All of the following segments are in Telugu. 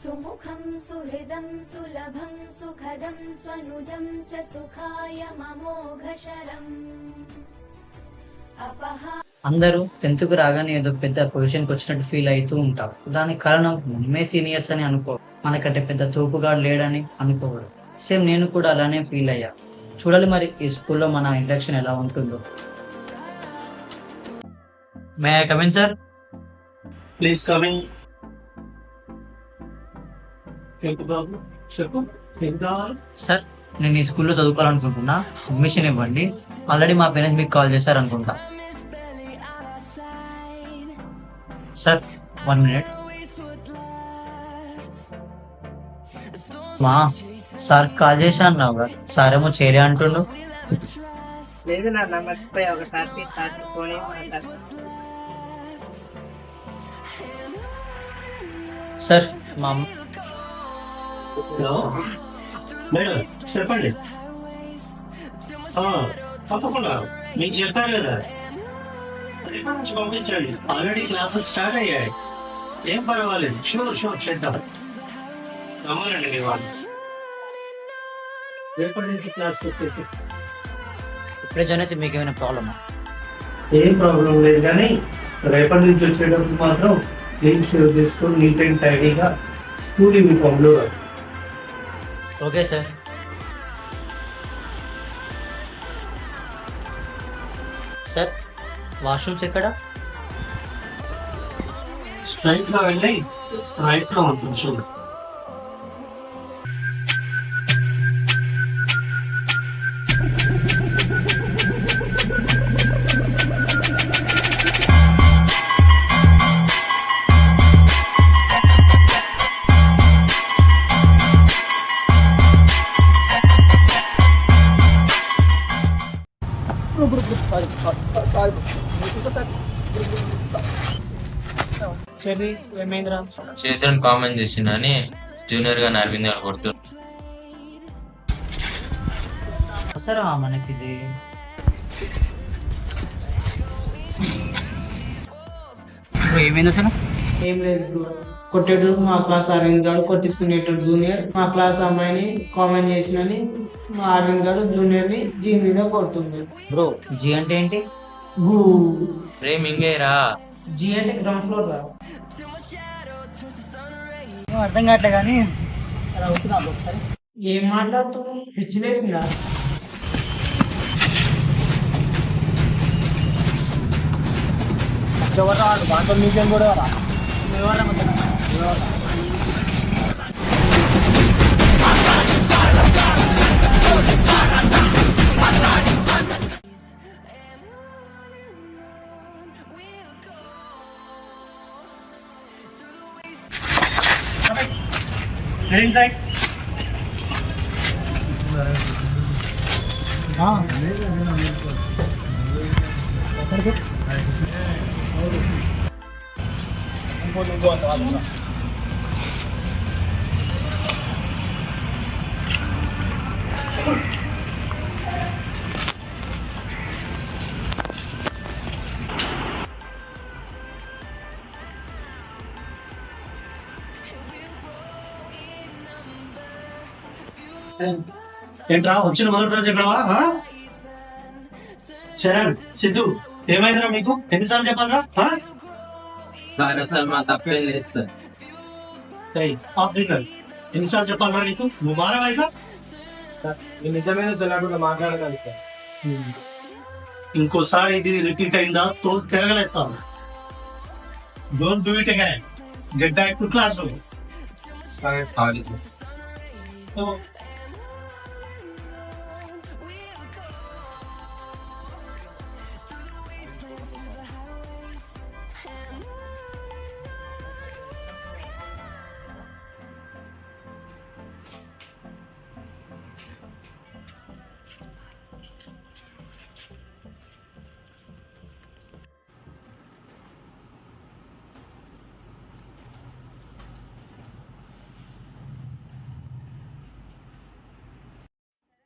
సుముఖం సుహృదం సులభం సుఖదం స్వనుజం చ సుఖాయ మమోఘశరం అందరూ 10th కు రాగానే ఏదో పెద్ద పొజిషన్కి వచ్చినట్టు ఫీల్ అవుతూ ఉంటారు. దానికి కారణం మనమే సీనియర్స్ అని అనుకో, మనకంటే పెద్ద తోపుగా లేడని అనుకోవడం. సేమ్ నేను కూడా అలానే ఫీల్ అయ్యా. చూడాలి మరి ఈ స్కూల్లో మన ఇండక్షన్ ఎలా ఉంటుందో. May I come in sir? Please coming. బాబు చెప్పు, ఏం కావాలి? సార్, నేను ఈ స్కూల్లో చదువుకోవాలనుకుంటున్నా, అడ్మిషన్ ఇవ్వండి. ఆల్రెడీ మా పేరెంట్స్ మీకు కాల్ చేశారు అనుకుంటా. Sir 1 minute. మా సార్ కాల్ చేశా అన్నావు, సార్ ఏమో చేయలే అంటుండు. లేదు నాన్న, మర్చిపోయా. ఒకసారి సార్ ఫోన్ సార్ మా అమ్మ. హలో మేడం, చెప్పండి. తప్పకుండా మీకు చెప్పారు కదా, రేపటి నుంచి పంపించండి. ఆల్రెడీ క్లాసెస్ స్టార్ట్ అయ్యాయి. ఏం పర్వాలేదు, షూర్ చేద్దాం. రమ్మనండి మీ వాళ్ళు. రేపటి నుంచి క్లాస్కి వచ్చేసి. ఇప్పుడే జాయిన్ అయితే మీకు ఏమైనా ప్రాబ్లమా? ఏం ప్రాబ్లం లేదు, కానీ రేపటి నుంచి వచ్చేటప్పుడు మాత్రం క్లీన్ షేవ్ చేసుకొని నీట్ అండ్ టైడీగా స్కూల్ యూనిఫామ్లో. Okay sir. సార్, వాష్రూమ్స్ ఎక్కడ? స్ట్రైట్ గా వెళ్ళి రైట్ లో ఉంటుంది చూడు. ఏమైందిరా? చేతులను కామెంట్ చేసిండని జూనియర్ గా అరవింద్ గారు కొడుతున్నారు. అవసరా మనకిది? ఏమైంది అసలు? ఏం లేదు, కొట్టేటప్పుడు మా క్లాస్ అరవింద్ గారు, కొట్టించుకునేటప్పుడు జూనియర్ మా క్లాస్ అమ్మాయిని కామెంట్ చేసినని మా అరవింద్ గారు జూనియర్ ని జీ మీద కొడుతుంది. బ్రో, జీ అంటే ఏంటి? గూ. రే మింగేరా. జీ అంటే గ్రౌండ్ ఫ్లోర్ రా. అర్థం కావట్లే కానీ అలా అవుతుందా ఒకసారి? ఏం మాట్లాడుతున్నావు, పిచ్చి లేసిందా? ఎవరు రాడు, దాంట్లో మీకేం కూడా రా. Inside. ఏంట్రా వచ్చిన మొదటి రోజు చెప్పావా? చరణ్, సిద్ధు, ఏమైందిరా మీకు? ఎన్నిసార్లు చెప్పాలరా? సార్ అసలు మా తప్పేం లేదు సార్. ఎన్నిసార్లు చెప్పాలరా నీకు? నువ్వు మారవాయిగా. నిజమైన తెలియకుండా మాట్లాడగలి. ఇంకోసారి ఇది రిపీట్ అయిందా తో తిరగలేస్తాను. Don't do it again. Get back to class room. Sorry sir.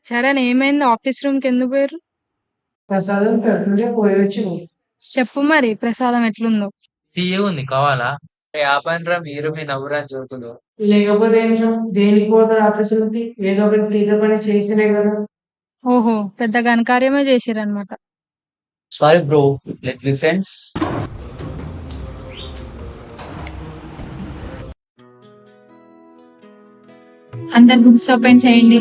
Charan, ఏమైంది? ఆఫీస్ రూమ్ కి ఎందుకు పోయారు? ప్రసాదం పెట్టుంటే పోయొచ్చు. చెప్పు మరి, ప్రసాదం ఎట్లుందో? తీయ ఉంది కావాలా? ఆపండ్రా మీరు మీ నవ్వురా జోకులు. లేకపోతే ఏంటో దేనికి పోతారు ఆఫీసులకి, ఏదో ఒకటి తీట పని చేసినే కదా. ఓహో, పెద్ద ఘనకార్యమే చేసిరనమాట. Sorry bro, let be friends. అందరు బుక్స్ ఓపెన్ చేయండి.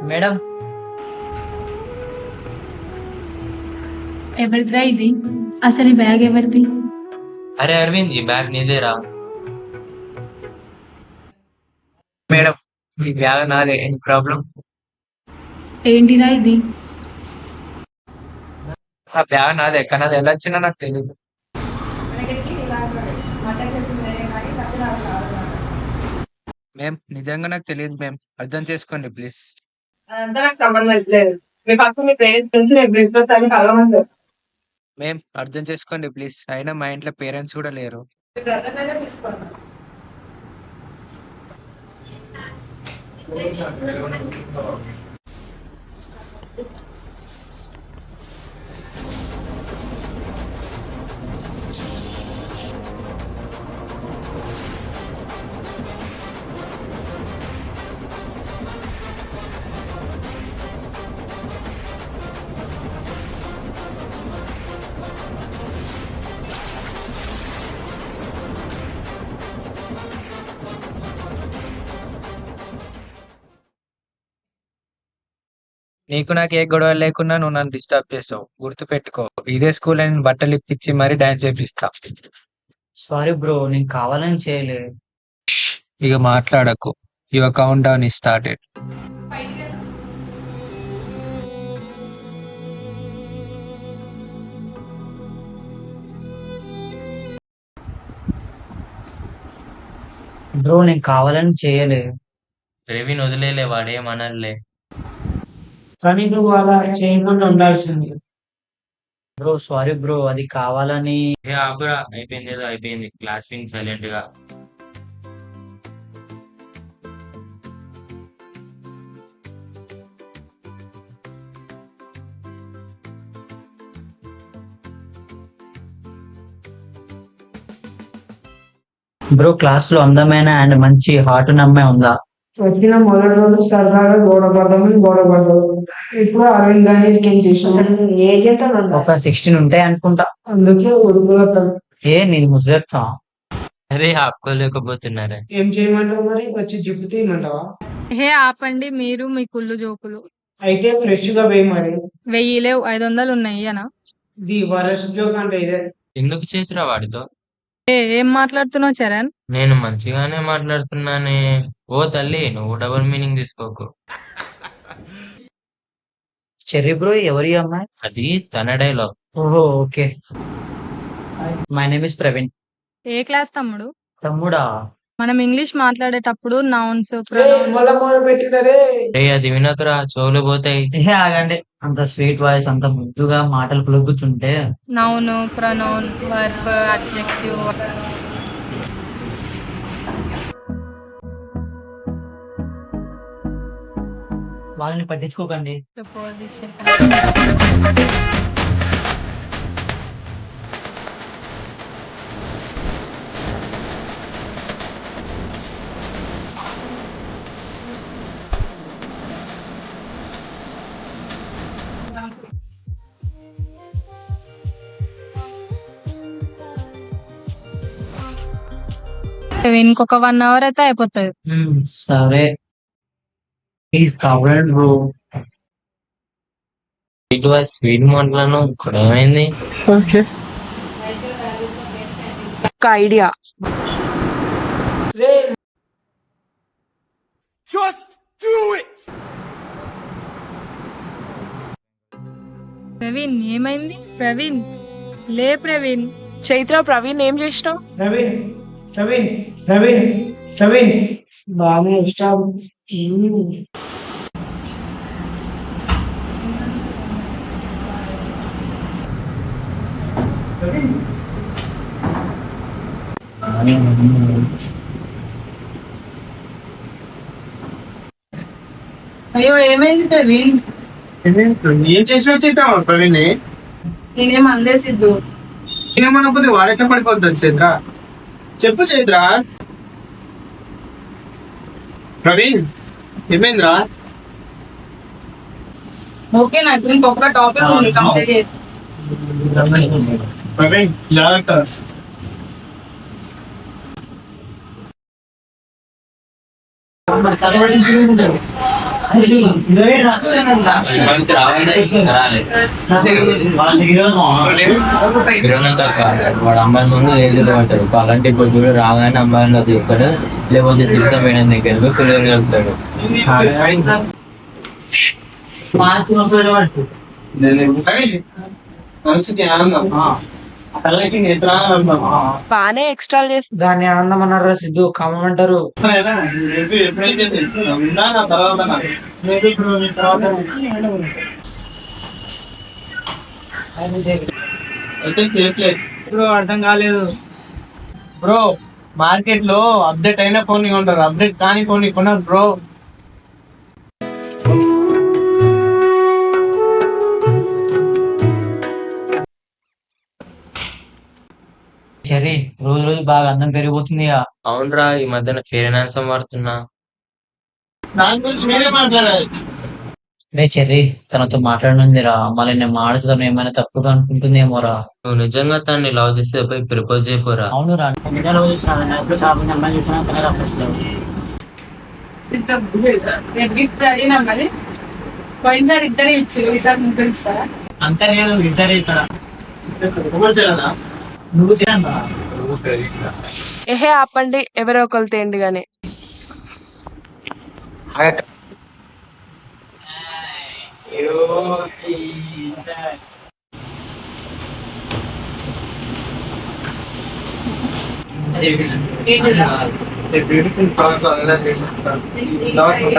మేడం, ఎవరిదిరా ఇది? అసలు ఈ బ్యాగ్ ఎవరిది? అరే అరవింద్, ఈ బ్యాగ్ నీదేరా? మేడం, ఈ బ్యాగ్ నాదే. ఏంటి ప్రాబ్లం? ఏంటిరా ఇది? ఆ బ్యాగ్ నాదే, కానీ అది ఎలా వచ్చిందో నాకు తెలియదు. మేం నిజంగా నాకు తెలియదు మేం, అర్థం చేసుకోండి ప్లీజ్. అదంతా నాకు సంబంధం లేదు. మీ పక్కన మీ పేరెంట్స్ నుంచి నేను బిజినెస్ అని కలవమంది. మేం అర్థం చేసుకోండి ప్లీజ్. అయినా మా ఇంట్లో పేరెంట్స్ కూడా లేరు. మీ బ్రదర్ దగ్గర తీసుకోండి. నీకు నాకు ఏ గొడవ లేకున్నా నువ్వు నన్ను డిస్టర్బ్ చేసావు, గుర్తు పెట్టుకో. ఇదే స్కూల్ అని బట్టలు ఇప్పించి మరీ డాన్స్ చేపిస్తా. సారీ బ్రో, నేను కావాలని చేయలేదు. ఇక మాట్లాడకు. Your count down is started. Bro, నేను కావాలని చేయలేదు. ప్రవీణ్ వదిలేలే, వాడేమనలే. కానీ నువ్వు అలా చేయకుండా ఉండాల్సింది. బ్రో సారీ బ్రో, అది కావాలని. ఏ ఆపురా, అయిపోయింది ఏదో అయిపోయింది. క్లాస్ వింగ్ సైలెంట్ గా. బ్రో, క్లాస్ లో అందమైన అండ్ మంచి హార్ట్ ఉన్న అమ్మాయి ఉందా? వచ్చిన మొదటి రోజు సరదాగా గోడ పడ్డావు. ఇప్పుడు అరవింద్ గానీ ఏం చేసావు? ఏజ్ ఎంత? ఒక 16 ఉంటాయి అనుకుంటా. అందుకే ఉడుకులతో ఏ నేను ముసరెత్తా. అరే ఆపుకోలేకపోతున్నారా? ఏం చేయమంటావు మరి? వచ్చి జిప్పు తీయమంటావా? హే ఆపండి మీరు మీ కుళ్ళు జోకులు. అయితే ఫ్రెష్ గా వేయి మరి. 1000 లేవు, 500 ఉన్నాయి అనా? ది వరస్ట్ జోక్ అంటే ఇదే. ఎందుకు చేతురా వాడితో? ఏం మాట్లాడుతున్నావు చరణ్? నేను మంచిగానే మాట్లాడుతున్నానే. ఓ తల్లి, నువ్వు డబుల్ మీనింగ్ తీసుకోకు. చెర్రీ బ్రో, ఎవరి అమ్మాయి? అది తన డైలాగ్. ఓహో okay. My name is Praveen. A class తమ్ముడు? తమ్ముడా? మనం ఇంగ్లీష్ మాట్లాడేటప్పుడు నౌన్స్, మళ్ళా మొదలు పెట్టినరే. రే అది వినకురా, చెవులు పోతాయి. ఏ ఆగండి, అంత స్వీట్ వాయిస్, అంత ముద్దుగా మాటలు పులుగుతుంటే. Noun, pronoun, verb, adjective. వాళ్ళని పట్టించుకోకండి. ప్రిపోజిషన్. ఇంకొక 1 అవర్ అయితే అయిపోతుంది. సరే, ప్లీజ్ కావాలండి బ్రో. ఇటు స్వీట్ మాటలను ఇప్పుడు ఏమైంది? ఒక ఐడియా. ప్రవీణ్ ఏమైంది? ప్రవీణ్ లే. ప్రవీణ్. చైత్ర, ప్రవీణ్ ఏం చేసినావు? ప్రవీణ్ ప్రవీణ్ ప్రవీణ్ ప్రవీణ్ బాగా ఇష్టం. అయ్యో ఏమైంది ప్రవీణ్? ఏం చేసినా చేద్దాం ప్రవీణ్. నేనేం అందే సిద్ధు. ఏమనకపోతే వాడైతే పడిపోతుంది చైత్ర. చెప్పు చైత్ర. ప్రవీణ్ ఏమైందిరా? ఓకే నాకు ఇంకొక టాపిక్ ఉంది కంప్లీట్ చేసి. ప్రవీణ్ జాగ్రత్త. వాడు అమ్మాయి ముందు ఎదురు పడతాడు. అలాంటి ఇప్పుడు చూడు రాగానే అమ్మాయిలో తీస్తాడు, లేకపోతే శిక్ష మేడం దగ్గర పోయి పిల్లలు కలుపుతాడు. మనసుకి ఆనందం, కళ్ళకి నేత్రానందం. బానే ఎక్స్ట్రా చేసి దాన్ని ఆనందం అన్నారా సిద్ధు? కామం అంటారు. ఎప్పుడైతే ఉందా నా తర్వాత అయితే సేఫ్ లేదు. ఇప్పుడు అర్థం కాలేదు బ్రో. మార్కెట్ లో అప్డేట్ అయిన ఫోన్ కొంటారు, అప్డేట్ కాని ఫోన్ కొన్నారు బ్రో. చెర్రీ, రోజు రోజు బాగా అందం పెరిగిపోతుంది. అవునరా, ఈ మధ్యన ఫేర్ అండ్ హ్యాండ్సమ్ వాడుతున్నా. దాని గురించి మీరే మాట్లాడాలి. రే చెర్రీ, తనతో మాట్లాడనుందిరా. మళ్ళీ నేను మాట్లాడుతాను ఏమైనా తప్పుగా అనుకుంటుందేమోరా. నువ్వు నిజంగా తనని లవ్ చేస్తే పోయి ప్రపోజ్ చేయపోరా. అవునురా, గిఫ్ట్ అడిగినా మరి పోయినసారి ఇద్దరే ఇచ్చారు, ఈసారి ముగ్గురు ఇస్తారా? అంతే లేదు, ఇద్దరే ఇక్కడ. ఏహే ఆపండి, ఎవరో ఒకరు తేండి గాని.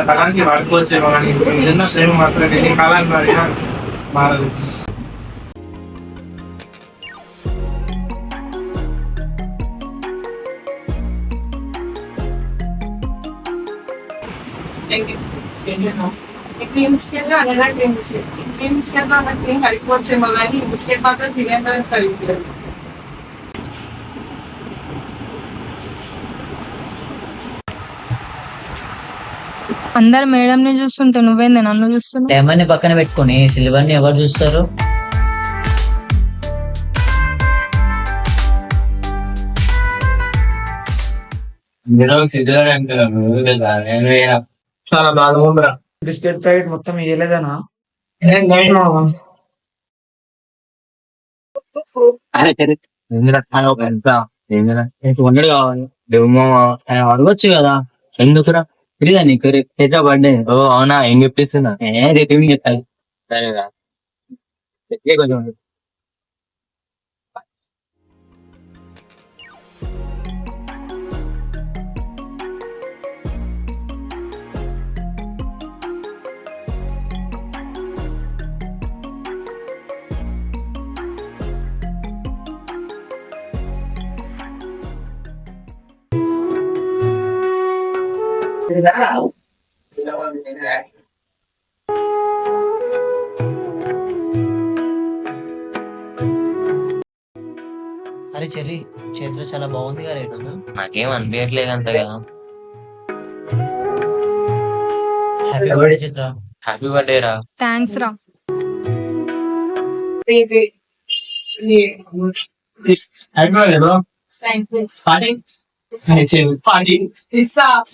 కాలానికి వాడుకోవచ్చేమో కానీ నిజంగా ప్రేమ మాత్రం ఎన్ని కాలానికి మారినా మారదు. క్రీమ్ బిస్కెట్ అనేదా క్రీమ్ బిస్కెట్. క్రీమ్ బిస్కెట్ లో అన్న క్రీమ్ కలిగిపోవచ్చేమో కానీ బిస్కెట్ మాత్రం తినేంత కలిగిపోయారు. అందరు మేడం ని చూస్తుంటే నువ్వేంది నన్ను చూస్తున్నావు? డైమండ్ ని పక్కన పెట్టుకొని సిల్వర్ ని ఎవరు చూస్తారు? చాలా బాగా ఉందిరా. బిస్కెట్ ప్యాకెట్ మొత్తం ఇయ్యలేదనా? అడగొచ్చు కదా, ఎందుకురా? ఇదిగా నీకు రేపు బర్త్డే. ఓ అవునా, ఏం గిఫ్ట్ ఇస్తున్నా? రేపు ఏమి చెప్తాను. సరేగా. కొంచెం అరే చెర్రీ, చేతిలో చాలా బాగుంది కదా ఈరోజు. నాకేం అనిపించట్లేదు అంతగా. హ్యాపీ బర్త్డే చిత్ర. హ్యాపీ బర్త్డే రా. థ్యాంక్స్ రా.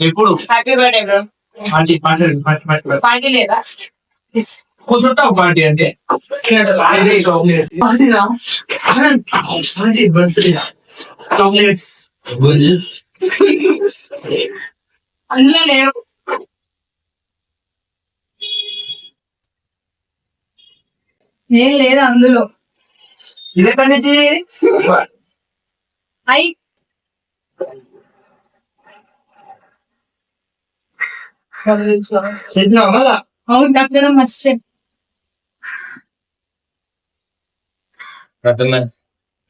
ఎప్పుడు హ్యాపీ బర్త్డే బ్రో. పార్టీ లేదా? కూర్చుంటావు పార్టీ అంటే చాక్లెట్స్ అందులో లేవు. ఏం లేదు అందులో. ఇదే పండించి అయి అవును, డాక్టర్ మస్ట్.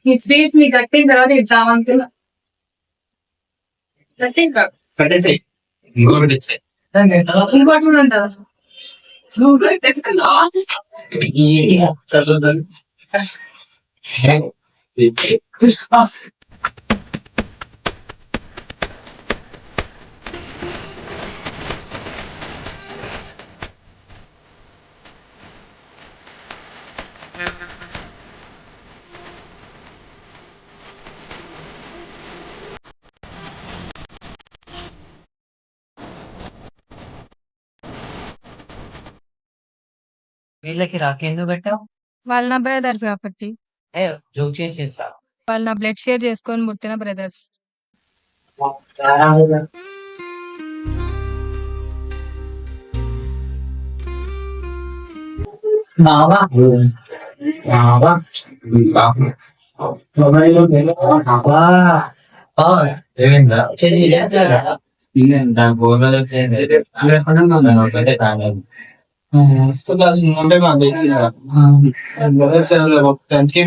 ఈ స్వీట్స్ మీకు కట్టిన తర్వాత ఇద్దామనుకున్నా. కట్టింగ్ కట్టేసి ఇంకోటి కూడా ఉంటుందా? వీళ్ళకి రాఖీ ఎందుకు కట్టావు? వాళ్ళు నా బ్రదర్స్ కాబట్టి. ఏ జోక్ చేసేసా. వాళ్ళు నా బ్లడ్ షేర్ చేసుకొని పుట్టిన బ్రదర్స్. సిక్స్త్ క్లాస్ ఉంటే మాకు తెలిసి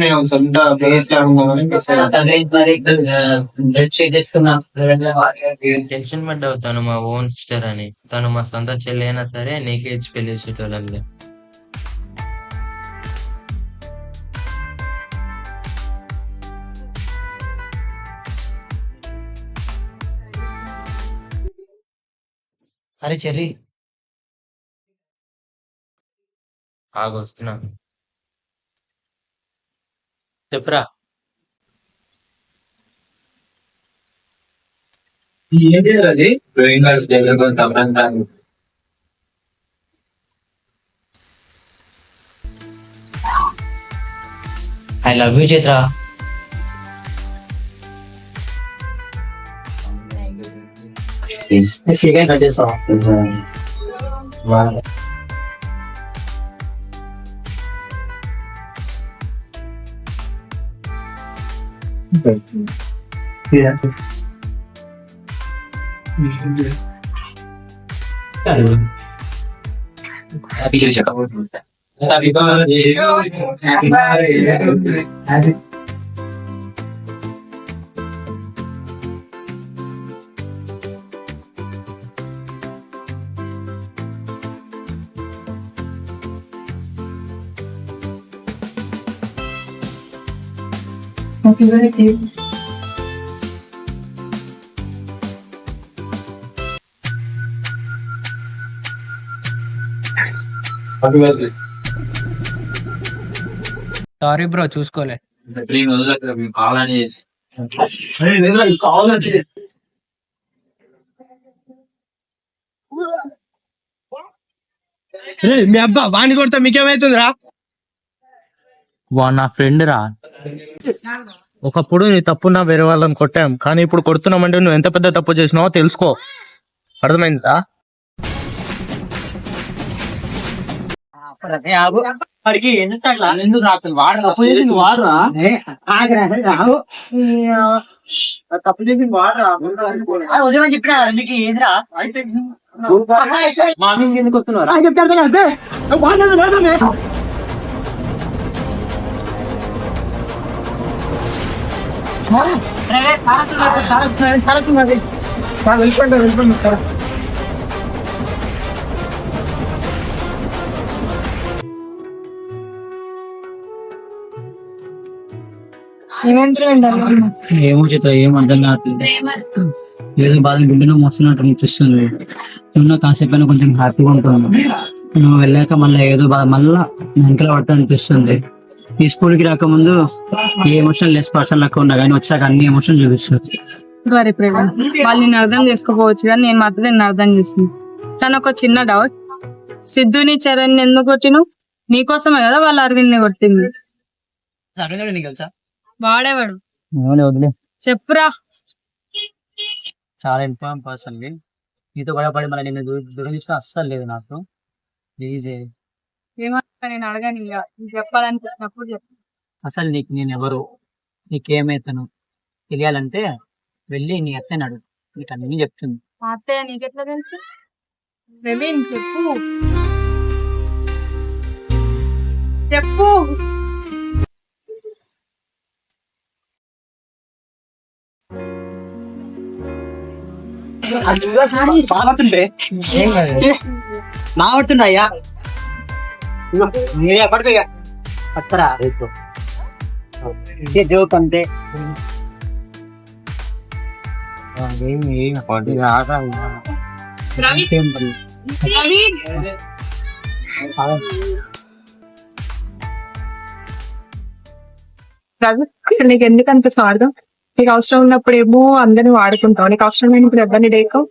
మేము సొంత ప్లేస్ టెన్షన్ పడ్డావు. తను మా ఓన్ సిస్టర్ అని. తను మా సొంత చెల్లి అయినా సరే నీకే ఇచ్చి పెళ్లి చేసేటోళ్ళండి. అరే చెర్రీ, ఆగొస్తున్నా. చెప్పురా. ఏంటి అది I love you Chaitra. Sorry bro, చూసుకోలే. కావాలని మీ అబ్బా వాణ్ణి కొడతా మీకేమైతుందిరా? నా ఫ్రెండ్ రా. ఒకప్పుడు నీ తప్పున్నా వేరే వాళ్ళని కొట్టాం, కానీ ఇప్పుడు కొడుతున్నామంటే నువ్వు ఎంత పెద్ద తప్పు చేసినావో తెలుసుకో. అర్థమైందా? వాడికి ఎందుకు రాత్రి వాడు తప్పు చేసింది వాడురా. తప్పు చేసింది వాడురా. ఉదయం చెప్పినా మీకు ఏందిరా మార్నింగ్ ఎందుకు వస్తున్నారు చెప్తారు. వెళ్ళిపోండి. ఏమో చిత్ర, ఏం అర్థం కావట్లేదు. ఏదో బాధ గుండెలో మోస్తున్నట్టు అనిపిస్తుంది. నువ్వు కాసేపు అయినా కొంచెం హ్యాపీగా ఉంటున్నాను. నువ్వు వెళ్ళాక మళ్ళీ ఏదో బాధ మళ్ళా వెనకల పట్ట అనిపిస్తుంది. ఈ స్కూల్కి రాకముందు ఏ ఎమోషన్ లెస్ పర్సన్ లెక్క ఉన్నా కానీ వచ్చాక అన్ని ఎమోషన్ చూపిస్తారు. వాళ్ళు నేను అర్థం చేసుకోవచ్చు కానీ నేను మాత్రం నేను అర్థం చేసింది. కానీ ఒక చిన్న డౌట్, సిద్ధుని చరణ్ ఎందుకు కొట్టిను? నీకోసమే కదా వాళ్ళు అరవింద్ని కొట్టింది. వాడేవాడు వదిలే, చెప్పురా. చాలా ఇంపార్టెంట్ పర్సన్. నీతో గొడవపడి మళ్ళీ నిన్ను దూరం చూస్తే అస్సలు లేదు నాకు. ప్లీజ్ ఏమన్నా నేను అడగాను, ఇంకా చెప్పాలనిపించినప్పుడు చెప్పు. అసలు నీకు నేను ఎవరు, నీకేమైతాను తెలియాలంటే వెళ్ళి నీ అత్తని అడుగు, నీకు అన్ని చెప్తుంది. మా అత్తయ్య నీకెట్లా తెలుసు? ప్రవీణ్ చెప్పు చెప్పు. బాగుంటుండే బాగుంటుండయ్యా. జోక్ అంతే. అసలు నీకు ఎందుకు అంత స్వార్థం? నీకు అవసరం ఉన్నప్పుడు ఏమో అందరిని వాడుకుంటావు, నీకు అవసరం లేనప్పుడు ఎవరిని లేకవు.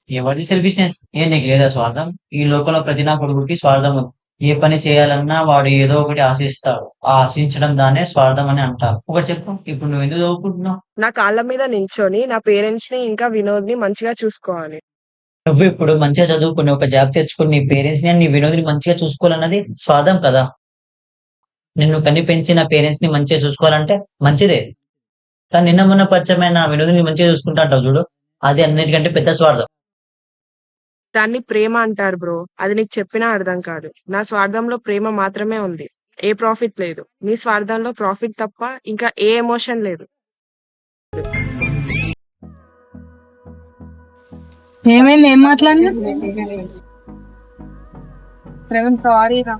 ఎవరిది సెల్ఫిష్నెస్? నీకు లేదా స్వార్థం? ఈ లోకంలో ప్రతి నా కొడుకుకి స్వార్థం ఉంది. ఏ పని చేయాలన్నా వాడు ఏదో ఒకటి ఆశిస్తాడు. ఆ ఆశించడం దానే స్వార్థం అని అంటారు. ఒకటి చెప్పు, ఇప్పుడు నువ్వు ఎందుకు చదువుకుంటున్నావు? నా కాళ్ళ మీద నిల్చొని నా పేరెంట్స్ ని ఇంకా వినోద్ ని మంచిగా చూసుకోవాలి. నువ్వు ఇప్పుడు మంచిగా చదువుకుని ఒక జాబ్ తెచ్చుకుని నీ పేరెంట్స్ ని నీ వినోదిని మంచిగా చూసుకోవాలన్నది స్వార్థం కదా. నిన్ను కని పెంచి నా పేరెంట్స్ ని మంచిగా చూసుకోవాలంటే మంచిదే. కానీ నిన్న మొన్న పరిచయమైన నా వినోదిని మంచిగా చూసుకుంటా అంటావు చూడు, అది అన్నిటికంటే పెద్ద స్వార్థం. దాన్ని ప్రేమ అంటారు బ్రో. అది నీకు చెప్పినా అర్థం కాదు. నా స్వార్థంలో ప్రేమ మాత్రమే ఉంది, ఏ ప్రాఫిట్ లేదు. నీ స్వార్థంలో ప్రాఫిట్ తప్ప ఇంకా ఏ ఎమోషన్ లేదు. ఏమైంది? ఏం మాట్లాడినా? ప్రేమ సారీ రా.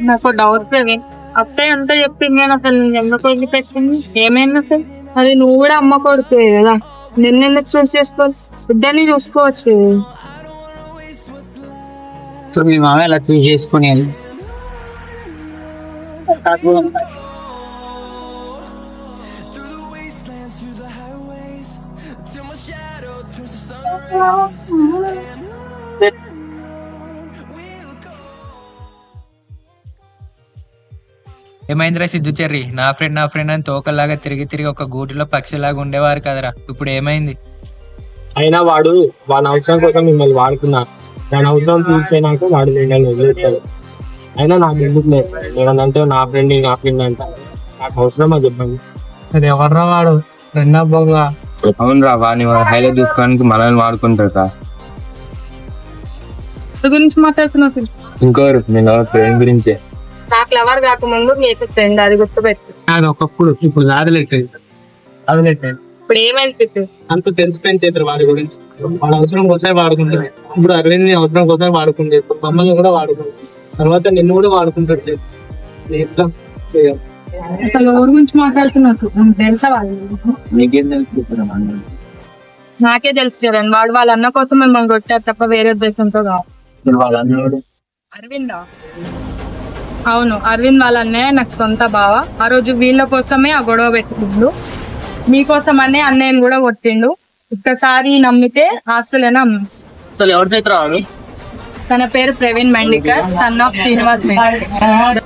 నాకు డౌట్ ప్రవీణ్, అత్తయ్య అంతా చెప్పింది నేను అసలు నేను ఎందుకు వదిలిపెట్టింది? ఏమైంది అసలు? అది నువ్వు కూడా అమ్మ కొడుకు కదా, నిన్ను ఎందుకు చూస్ చేసుకోవాలి? ఇద్దరిని చూసుకోవచ్చు. మీ మామ ఎలా చూస్ చేసుకుని ఏమైందిరా సిద్ధు చెర్రి? నా ఫ్రెండ్ అని తోకలాగా తిరిగి తిరిగి ఒక గూటిలో పక్షిలాగా ఉండేవారు కదరా, ఇప్పుడు ఏమైంది? అయినా వాడు వాడి అవసరం కోసం మిమ్మల్ని వాడుకున్నాడు. దాని అవసరం చూసిపోయినాక వాడు మిమ్మల్ని వదిలేస్తాడు. అయినా నాకు ఎందుకు లేదు, నేనంటే నా ఫ్రెండ్ అంట. నాకు అవసరమా చెప్పండి? అది ఎవర్రా వాడు? ఫ్రెండ్ అబ్బా. అవునరా, వాడిని హైలైట్ తీసుకోవడానికి మనల్ని వాడుకుంటారా? గురించి మాట్లాడుతున్నావు? ఇంకోరు నేను ఫ్రెండ్ గురించే. నాకు లవర్ కాకముందు మీకు ఫ్రెండ్, అది గుర్తుపెట్టు. అది ఒకప్పుడు, ఇప్పుడు వదిలేట్టేది. ఇప్పుడు ఏమైంది సిద్ధు? అంత తెలిసిపోయిన చేతులు వాడి గురించి. వాడు అవసరం కోసమే వాడుకుంటుంది. ఇప్పుడు అరవింద్ అవసరం కోసమే వాడుకుంటే, ఇప్పుడు మమ్మల్ని కూడా వాడుకుంటుంది. తర్వాత నిన్ను కూడా వాడుకుంటాడు. అసలు ఎవరి గురించి మాట్లాడుతున్నావు? తెలుసా వాళ్ళు? నీకేం తెలుసు? నాకే తెలుసు కదండి. వాడు వాళ్ళ అన్న కోసం మిమ్మల్ని కొట్టారు తప్ప వేరే ఉద్దేశంతో కాదు. అరవిందా? అవును, అరవింద్ వాళ్ళ అన్నయ్య నాకు సొంత బావ. ఆ రోజు వీళ్ళ కోసమే ఆ గొడవ పెట్టుకుండు. మీకోసమనే అన్నయ్యని కూడా కొట్టిండు. ఒక్కసారి నమ్మితే ఆస్తులైనా అమ్మేస్తాడు. అసలు ఎవరి చేతి రావాలి? తన పేరు ప్రవీణ్ మెండికర్, సన్ ఆఫ్ శ్రీనివాస్ మెండికర్.